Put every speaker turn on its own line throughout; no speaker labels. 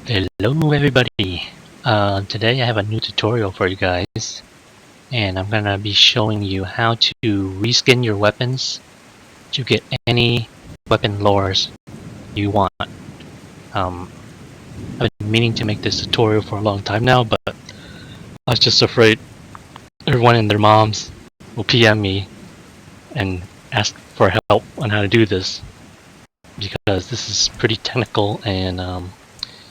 Hello everybody! Today I have a new tutorial for you guys, and I'm gonna be showing you how to reskin your weapons to get any weapon lores you want. I've been meaning to make this tutorial for a long time now, but I was just afraid everyone and their moms will PM me and ask for help on how to do this, because this is pretty technical, and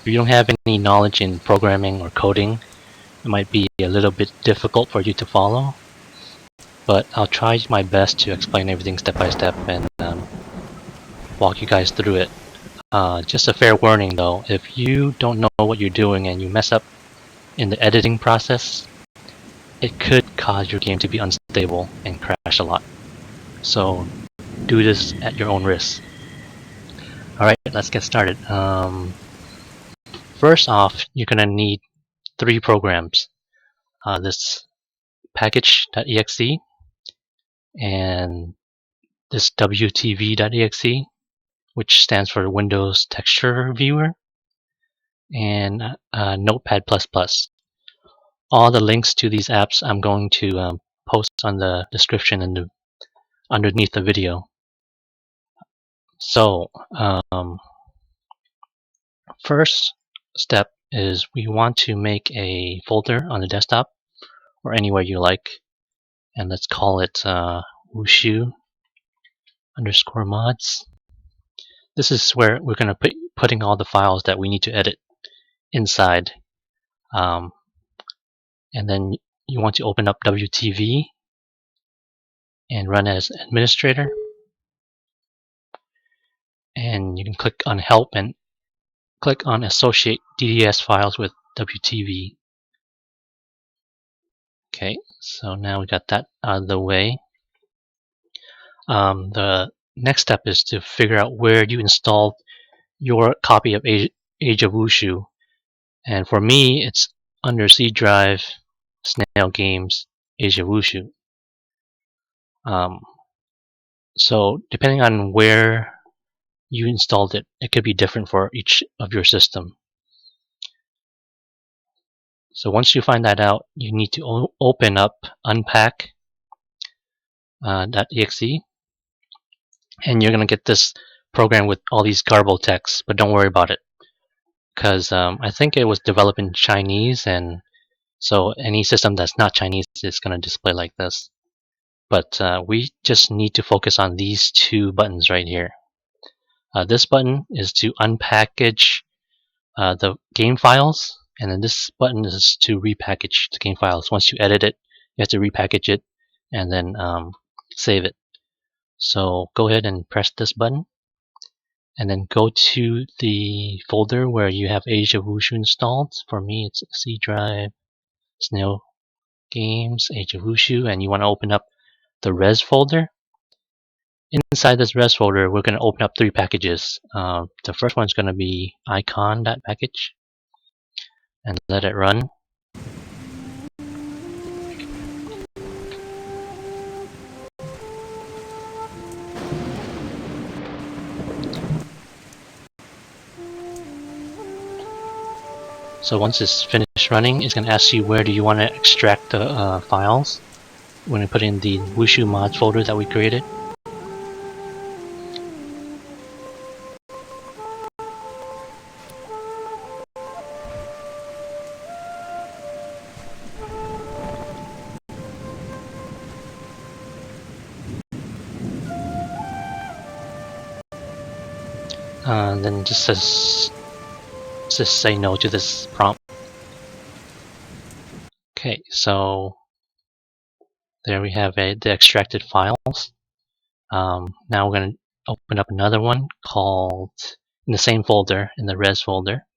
if you don't have any knowledge in programming or coding, it might be a little bit difficult for you to follow, but I'll try my best to explain everything step by step and walk you guys through it. Just a fair warning though, if you don't know what you're doing and you mess up in the editing process, it could cause your game to be unstable and crash a lot. So do this at your own risk. Alright, let's get started. First off, you're going to need 3 programs. This Package.exe and this WTV.exe, which stands for Windows Texture Viewer, and Notepad++. All the links to these apps I'm going to post on the description and underneath the video. So, first step is we want to make a folder on the desktop or anywhere you like, and let's call it Wushu _mods. This is where we're going to be putting all the files that we need to edit inside. And then you want to open up WTV and run as administrator. And you can click on help and click on associate DDS files with WTV. Okay, so now we got that out of the way. The next step is to figure out where you installed your copy of Age of Wushu. And for me, it's under C drive, Snail Games, Age of Wushu. So depending on where you installed it, it could be different for each of your system. So once you find that out, you need to open up unpack.exe, and you're going to get this program with all these garbled text, but don't worry about it, because I think it was developed in Chinese, and so any system that's not Chinese is going to display like this. But we just need to focus on these 2 buttons right here. This button is to unpackage the game files, and then this button is to repackage the game files. Once you edit it, you have to repackage it and then save it. So go ahead and press this button, and then go to the folder where you have Age of Wushu installed. For me, it's C drive, Snail Games, Age of Wushu, and you want to open up the res folder. Inside this res folder, we're going to open up 3 packages. The first one is going to be icon.package, and let it run. So once it's finished running, it's going to ask you where do you want to extract the files when we put in the Wushu mods folder that we created. Then just say no to this prompt. Okay, so there we have the extracted files. Now we're going to open up another one called, in the same folder, in the res folder,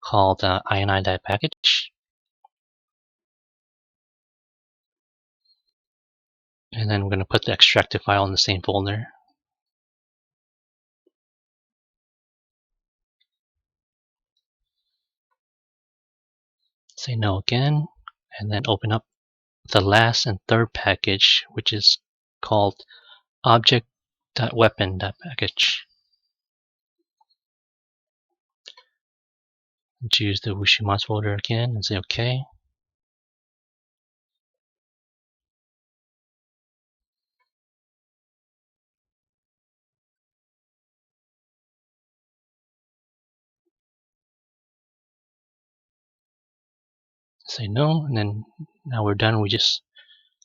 called ini.package. And then we're going to put the extracted file in the same folder. Say no again, and then open up the last and third package, which is called object.weapon.package. Choose the Wushu mods folder again and say OK. Say no, and then now we're done. We just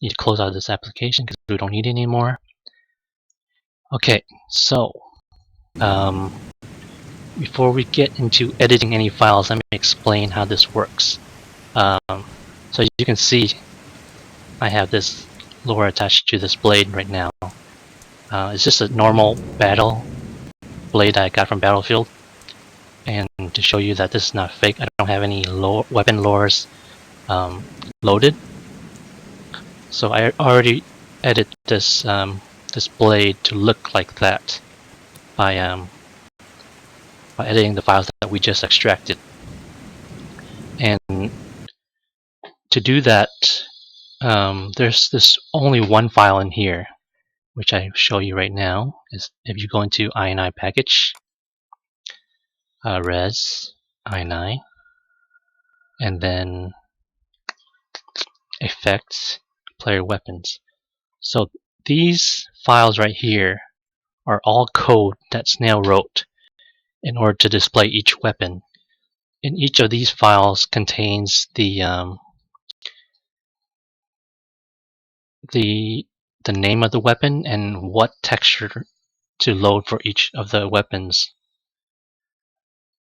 need to close out this application because we don't need it anymore. Okay, so before we get into editing any files, let me explain how this works. So you can see I have this lure attached to this blade right now. It's just a normal battle blade I got from Battlefield. And to show you that this is not fake, I don't have any weapon lures loaded. So I already edited this this blade to look like that by editing the files that we just extracted. And to do that, there's this only one file in here, which I show you right now. Is if you go into ini package, res ini, and then effects, player weapons. So these files right here are all code that Snail wrote in order to display each weapon. And each of these files contains the name of the weapon and what texture to load for each of the weapons.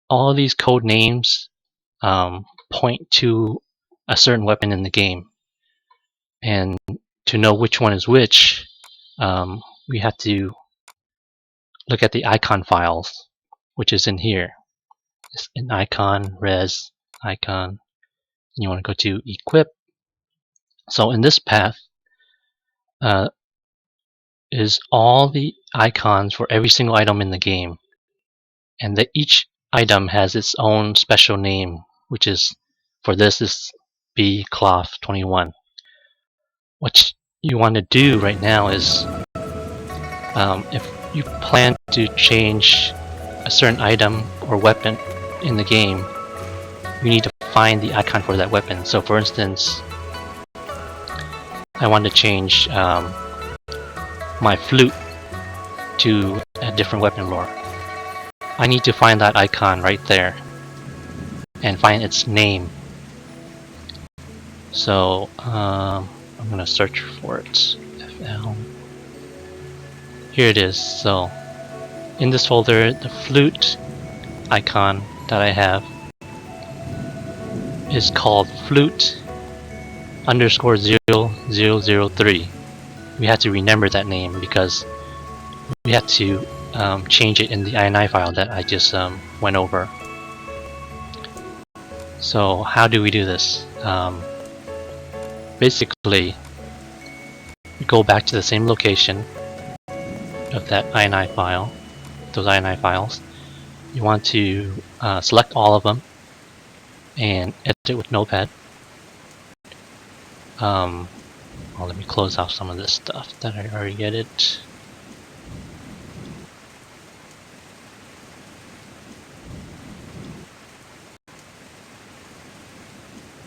All of these code names point to a certain weapon in the game. And to know which one is which, we have to look at the icon files, which is in here. It's an icon, res, icon. You want to go to equip. So in this path is all the icons for every single item in the game. And that each item has its own special name, which is, for this is B cloth 21. What you want to do right now is, if you plan to change a certain item or weapon in the game, you need to find the icon for that weapon. So for instance, I want to change my flute to a different weapon lore. I need to find that icon right there and find its name. So I'm gonna search for it. FL. Here it is. So in this folder, the flute icon that I have is called flute underscore 0003. We have to remember that name because we have to change it in the ini file that I just went over. So how do we do this? Basically, go back to the same location of that ini file, those ini files. You want to select all of them and edit it with Notepad. Well, let me close off some of this stuff that I already edited.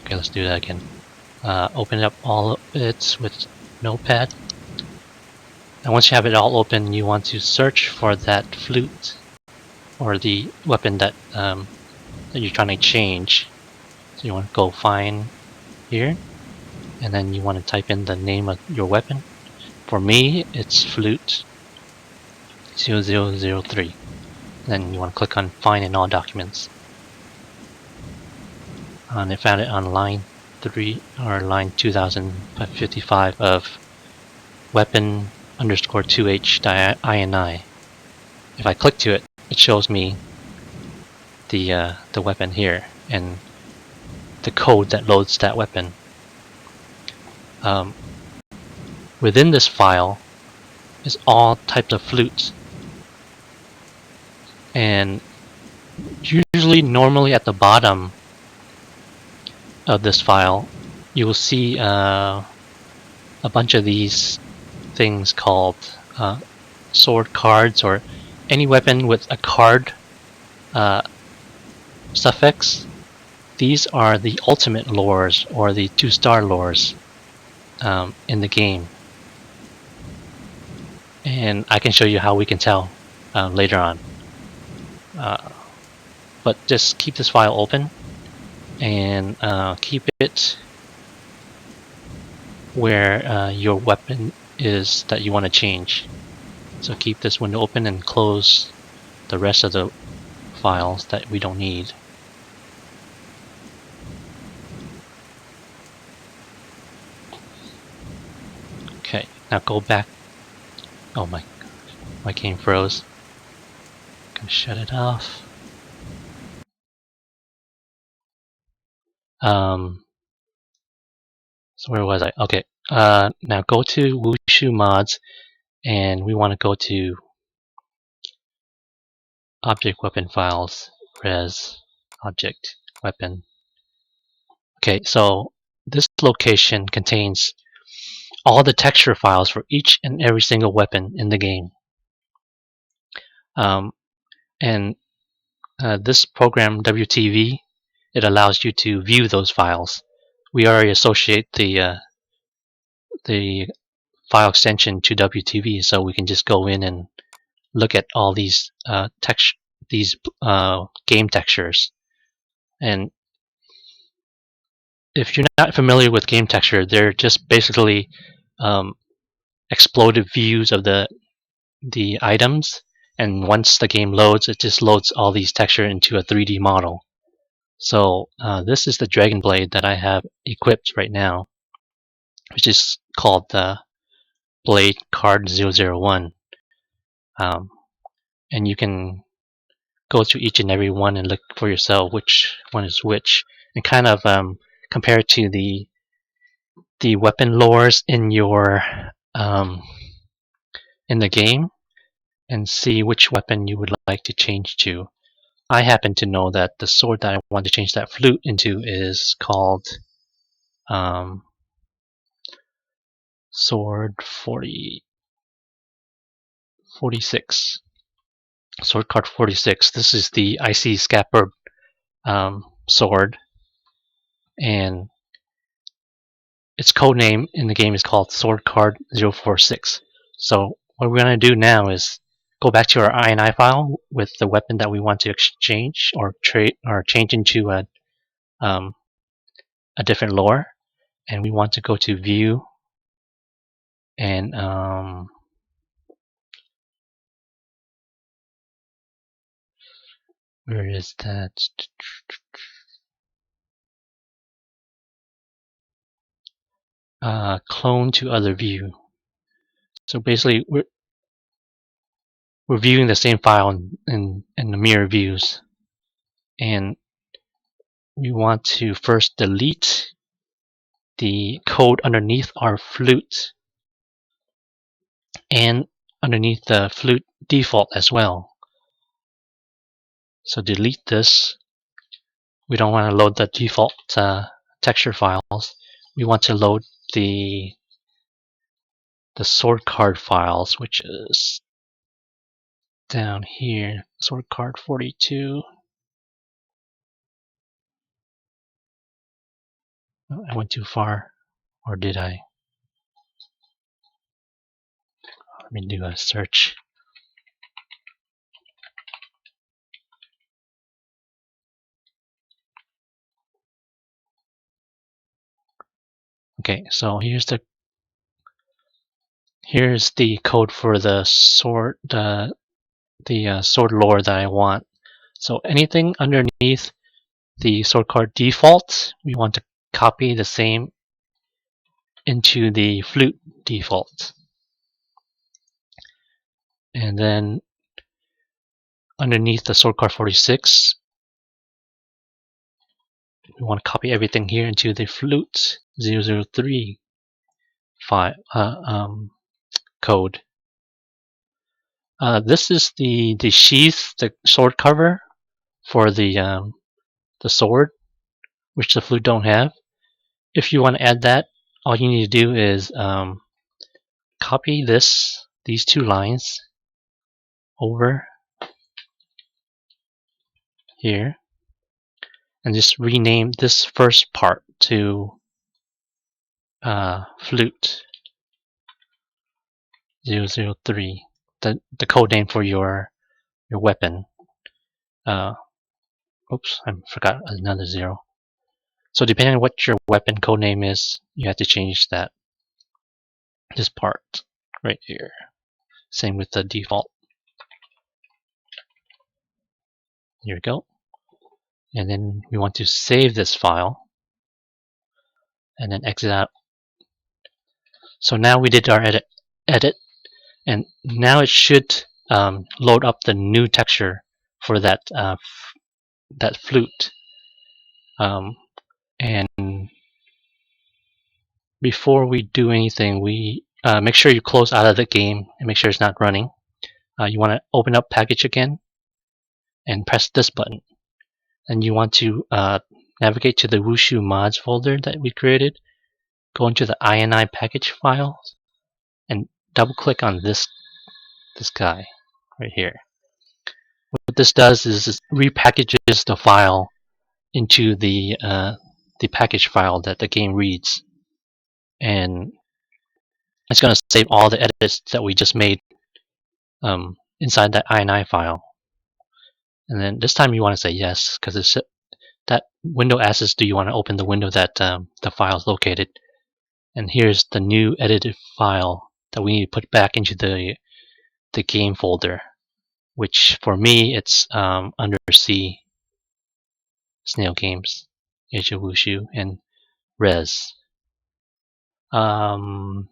Okay, let's do that again. Open up all of it with Notepad. And once you have it all open, you want to search for that flute or the weapon that that you're trying to change. So you want to go find here, and then you want to type in the name of your weapon. For me, it's flute 0003. Then you want to click on Find in all documents. And I found it on line 3 or line 2055 of weapon underscore 2h.ini. If I click to it, it shows me the weapon here and the code that loads that weapon. Within this file is all types of flutes, and usually, normally at the bottom of this file, you will see a bunch of these things called sword cards, or any weapon with a card suffix, these are the ultimate lures or the 2-star lures in the game. And I can show you how we can tell later on. But just keep this file open and keep it where your weapon is that you want to change. So keep this window open and close the rest of the files that we don't need. Okay, now go back. Oh my game froze. Gonna shut it off. So where was I? Okay. Now go to Wushu mods, and we want to go to object weapon files, res, object weapon. Okay, so this location contains all the texture files for each and every single weapon in the game. And this program, WTV, it allows you to view those files. We already associate the file extension to WTV, so we can just go in and look at all these game textures. And if you're not familiar with game texture, they're just basically exploded views of the items. And once the game loads, it just loads all these texture into a 3D model. So this is the Dragon Blade that I have equipped right now, which is called the Blade Card 001. And you can go through each and every one and look for yourself which one is which, and kind of compare it to the weapon lores in your in the game, and see which weapon you would like to change to. I happen to know that the sword that I want to change that flute into is called sword 46. Sword card 46. This is the Icy Scabbard sword, and its code name in the game is called Sword Card 046. So what we're going to do now is go back to our INI file with the weapon that we want to exchange or trade or change into a different lore, and we want to go to View and where is that? Clone to other view. So basically, we're viewing the same file in the mirror views, and we want to first delete the code underneath our flute and underneath the flute default as well. So delete this. We don't want to load the default texture files. We want to load the sword card files, which is down here. Sword card 42. Oh, I went too far, or did I? Let me do a search. Okay, so here's the code for the sword sword lore that I want. So anything underneath the sword card default, we want to copy the same into the flute default. And then underneath the sword card 46, we want to copy everything here into the flute 003 file code. This is the sheath, the sword cover for the sword, which the flute don't have. If you want to add that, all you need to do is copy these two lines over here, and just rename this first part to flute 003, the code name for your weapon. Oops, I forgot another 0. So depending on what your weapon code name is, you have to change this part right here. Same with the default. Here we go. And then we want to save this file and then exit out. So now we did our edit, and now it should load up the new texture for that flute. And before we do anything, we make sure you close out of the game and make sure it's not running. You want to open up Package again and press this button. And you want to navigate to the Wushu mods folder that we created. Go into the INI package files and double click on this guy right here. What this does is it repackages the file into the package file that the game reads, and it's going to save all the edits that we just made inside that INI file. And then this time you want to say yes, because that window asks, do you want to open the window that the file is located? And here's the new edited file that we need to put back into the game folder, which for me it's under C, Snail Games, Age of Wushu, and Res. But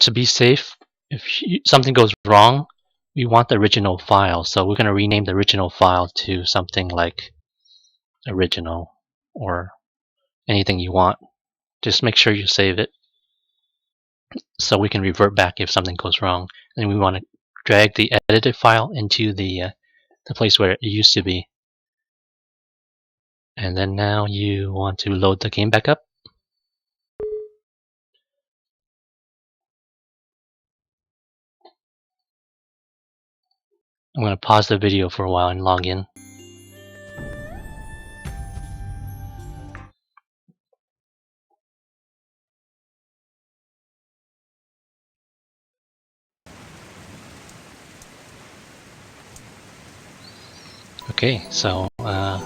to be safe, if something goes wrong, we want the original file. So we're going to rename the original file to something like original or anything you want. Just make sure you save it so we can revert back if something goes wrong. And we want to drag the edited file into the place where it used to be. And then now you want to load the game back up. I'm going to pause the video for a while and log in. Okay, so I'm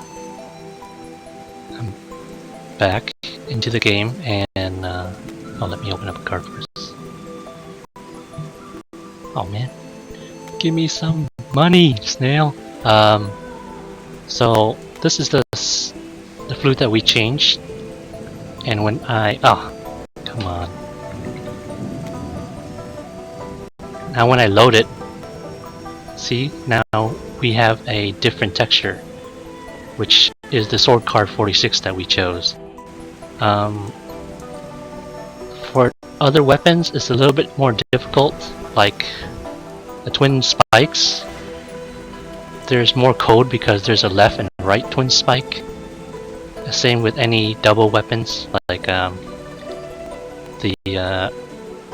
back into the game, and let me open up a card first. Oh man, give me some money, Snail. So this is the flute that we changed, and when come on. Now when I load it, see, now we have a different texture, which is the sword card 46 that we chose. For other weapons, it's a little bit more difficult, like the twin spikes. There's more code because there's a left and right twin spike. Same with any double weapons, like the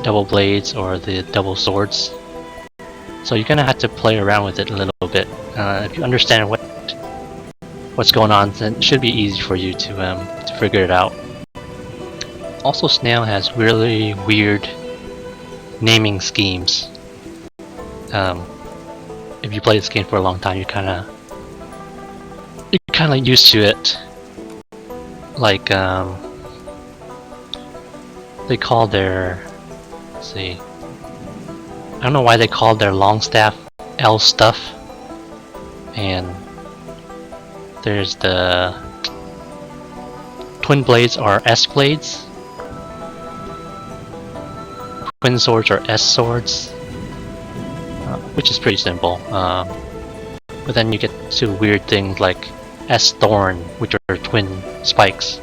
double blades or the double swords. So you're gonna have to play around with it a little bit. If you understand what's going on, then it should be easy for you to figure it out. Also, Snail has really weird naming schemes. If you play this game for a long time, you're kind of used to it. Like they call their, let's see, I don't know why they call their long staff L stuff, and there's the twin blades are S blades, twin swords are S swords, which is pretty simple. But then you get to weird things like S thorn, which are twin spikes.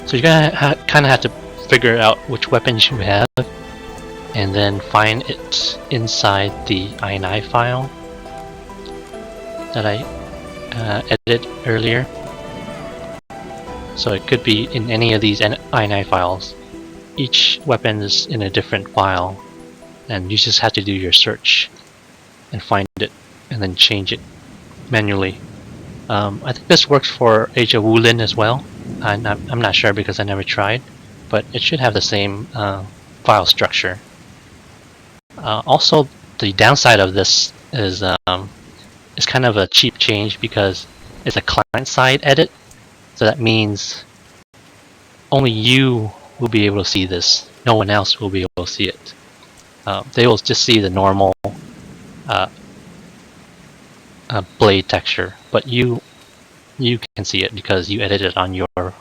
So you're gonna kind of have to figure out which weapons you have, and then find it inside the INI file that I edited earlier. So it could be in any of these INI files. Each weapon is in a different file, and you just have to do your search and find it and then change it manually. I think this works for Age of Wulin as well. I'm not sure because I never tried, but it should have the same file structure. Also, the downside of this is it's kind of a cheap change because it's a client-side edit, so that means only you will be able to see this. No one else will be able to see it. They will just see the normal blade texture, but you can see it because you edited on your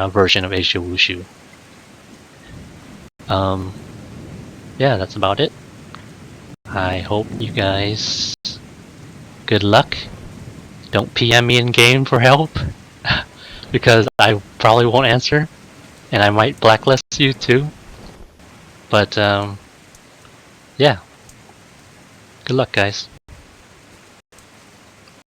version of Asia Wushu. Yeah, that's about it. I hope you guys good luck. Don't PM me in game for help because I probably won't answer, and I might blacklist you too. But yeah, good luck, guys.